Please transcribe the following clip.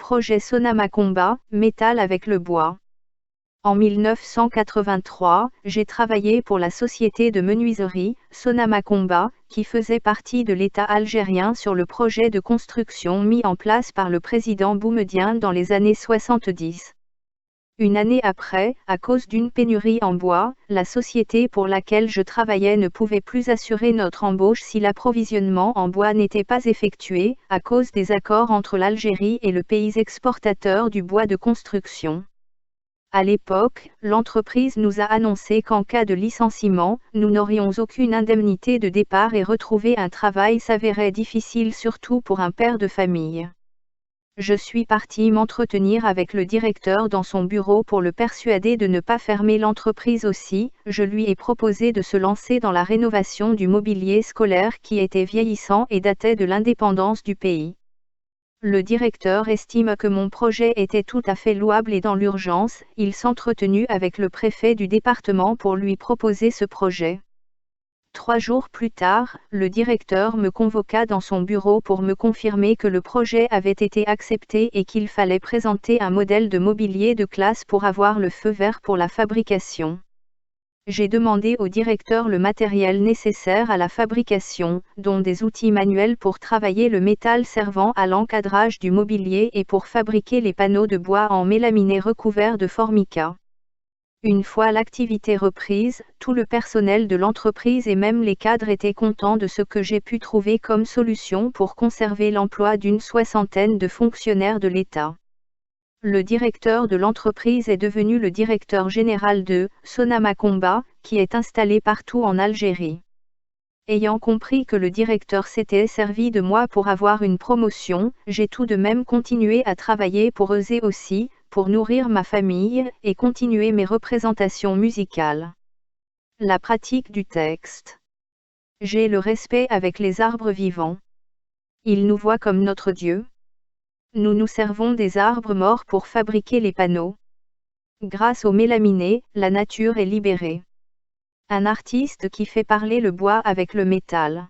projet Sonamakomba, métal avec le bois. En 1983, j'ai travaillé pour la société de menuiserie, Sonamakomba, qui faisait partie de l'État algérien sur le projet de construction mis en place par le président Boumedienne dans les années 70. Une année après, à cause d'une pénurie en bois, la société pour laquelle je travaillais ne pouvait plus assurer notre embauche si l'approvisionnement en bois n'était pas effectué, à cause des accords entre l'Algérie et le pays exportateur du bois de construction. À l'époque, l'entreprise nous a annoncé qu'en cas de licenciement, nous n'aurions aucune indemnité de départ et retrouver un travail s'avérait difficile surtout pour un père de famille. Je suis partie m'entretenir avec le directeur dans son bureau pour le persuader de ne pas fermer l'entreprise aussi. Je lui ai proposé de se lancer dans la rénovation du mobilier scolaire qui était vieillissant et datait de l'indépendance du pays. Le directeur estime que mon projet était tout à fait louable et dans l'urgence, il s'entretenu avec le préfet du département pour lui proposer ce projet. 3 jours plus tard, le directeur me convoqua dans son bureau pour me confirmer que le projet avait été accepté et qu'il fallait présenter un modèle de mobilier de classe pour avoir le feu vert pour la fabrication. J'ai demandé au directeur le matériel nécessaire à la fabrication, dont des outils manuels pour travailler le métal servant à l'encadrage du mobilier et pour fabriquer les panneaux de bois en mélaminé recouverts de formica. Une fois l'activité reprise, tout le personnel de l'entreprise et même les cadres étaient contents de ce que j'ai pu trouver comme solution pour conserver l'emploi d'une 60aine de fonctionnaires de l'État. Le directeur de l'entreprise est devenu le directeur général de Sonamakomba, qui est installé partout en Algérie. Ayant compris que le directeur s'était servi de moi pour avoir une promotion, j'ai tout de même continué à travailler pour eux aussi, pour nourrir ma famille, et continuer mes représentations musicales. La pratique du texte. J'ai le respect avec les arbres vivants. Ils nous voient comme notre Dieu. Nous nous servons des arbres morts pour fabriquer les panneaux. Grâce au mélaminé, la nature est libérée. Un artiste qui fait parler le bois avec le métal.